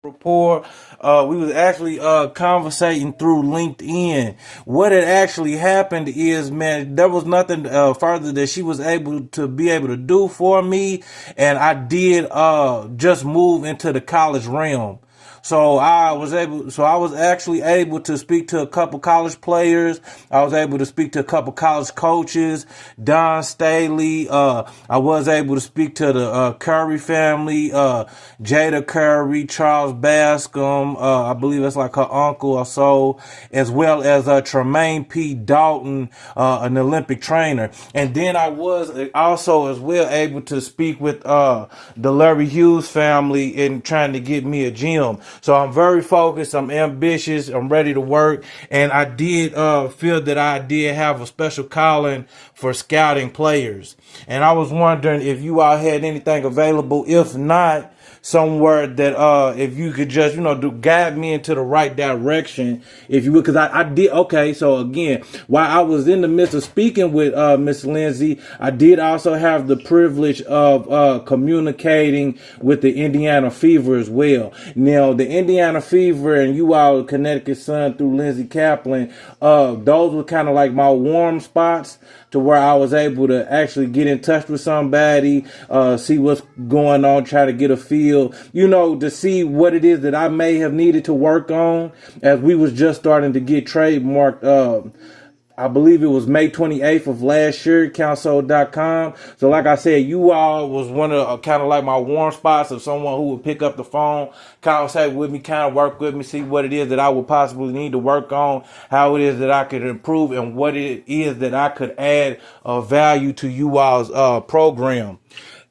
rapport. We was actually conversating through LinkedIn. What had actually happened is, man, there was nothing further that she was able to do for me, and I did just move into the college realm. So I was actually able to speak to a couple college players. I was able to speak to a couple college coaches, Don Staley. I was able to speak to the Curry family, Jada Curry, Charles Bascom. I believe that's like her uncle or so, as well as Tremaine P. Dalton, an Olympic trainer. And then I was also as well able to speak with the Larry Hughes family in trying to get me a gym. So I'm very focused. I'm ambitious. I'm ready to work. And I did feel that I did have a special calling for scouting players. And I was wondering if you all had anything available. If not, somewhere that if you could just guide me into the right direction, if you would, because I did. Okay, so again, while I was in the midst of speaking with Miss Lindsay, I did also have the privilege of communicating with the Indiana Fever as well. Now the Indiana Fever and you all Connecticut Sun through Lindsay Kaplan, those were kind of like my warm spots to where I was able to actually get in touch with somebody, see what's going on, try to get a feel, to see what it is that I may have needed to work on as we was just starting to get trademarked. I believe it was May 28th of last year, council.com. So like I said, you all was one of kind of like my warm spots of someone who would pick up the phone, conversate with me, kind of work with me, see what it is that I would possibly need to work on, how it is that I could improve, and what it is that I could add value to you all's program.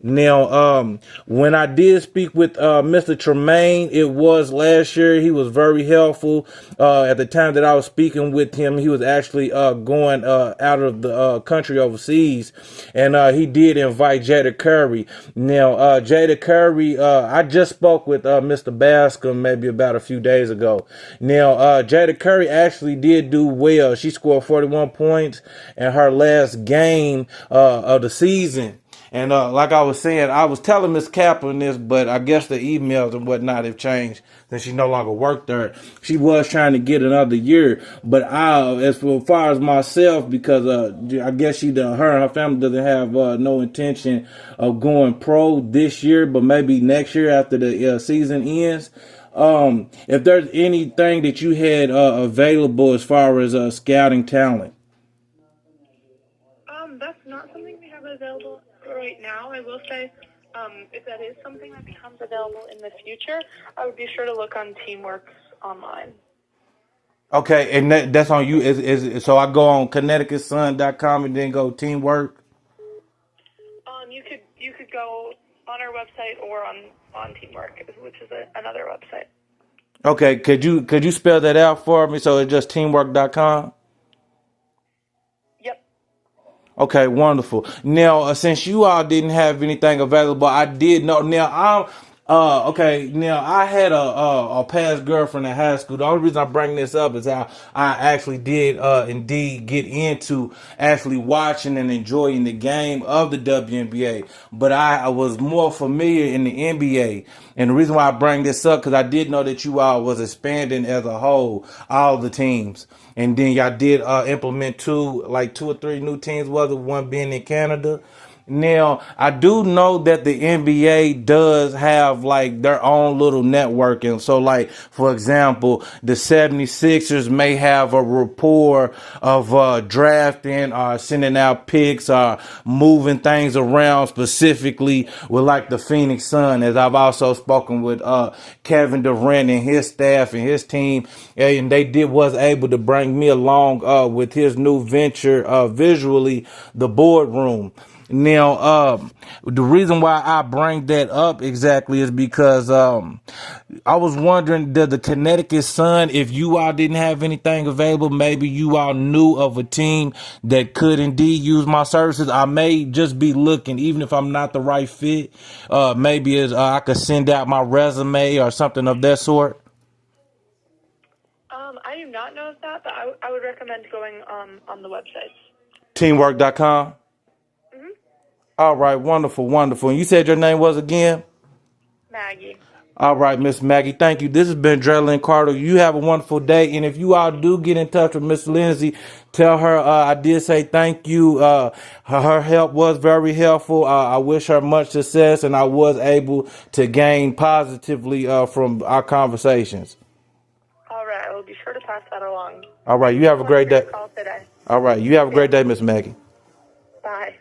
Now, when I did speak with Mr. Tremaine, it was last year. He was very helpful. At the time that I was speaking with him, he was actually going out of the country overseas, and he did invite Jada Curry. Now, Jada Curry, I just spoke with Mr. Bascom maybe about a few days ago. Now, Jada Curry actually did do well. She scored 41 points in her last game of the season. And like I was saying, I was telling Miss Kaplan this, but I guess the emails and whatnot have changed since she no longer worked there. She was trying to get another year, but as far as myself, because I guess her and her family doesn't have no intention of going pro this year, but maybe next year after the season ends. If there's anything that you had available as far as scouting talent. That's not something we have available right now. I will say, if that is something that becomes available in the future, I would be sure to look on Teamworks online. Okay, and that's on you. So I go on ConnecticutSun.com and then go Teamwork. You could go on our website or on Teamwork, which is another website. Okay, could you spell that out for me? So it's just Teamwork.com. Yep. Okay, wonderful. Now, since you all didn't have anything available, I did know. Now, okay. Now, I had a past girlfriend in high school. The only reason I bring this up is how I actually did, indeed get into actually watching and enjoying the game of the WNBA. But I was more familiar in the NBA. And the reason why I bring this up, because I did know that you all was expanding as a whole, all the teams. And then y'all did implement two or three new teams, whether one being in Canada. Now, I do know that the NBA does have like their own little networking. So like, for example, the 76ers may have a rapport of drafting or sending out picks or moving things around specifically with like the Phoenix Sun, as I've also spoken with Kevin Durant and his staff and his team, and they was able to bring me along with his new venture visually, the boardroom. Now, the reason why I bring that up exactly is because I was wondering, did the Connecticut Sun, if you all didn't have anything available, maybe you all knew of a team that could indeed use my services. I may just be looking, even if I'm not the right fit. Maybe I could send out my resume or something of that sort. I do not know of that, but I would recommend going on the websites. Teamwork.com. All right, wonderful, wonderful. And you said your name was again? Maggie. All right, Miss Maggie, thank you. This has been Drelyn Carter. You have a wonderful day. And if you all do get in touch with Miss Lindsay, tell her I did say thank you. Her help was very helpful. I wish her much success, and I was able to gain positively from our conversations. All right, I will be sure to pass that along. All right, Thank you have so a much great for your day. call today. All right, you have a great day, Miss Maggie. Bye.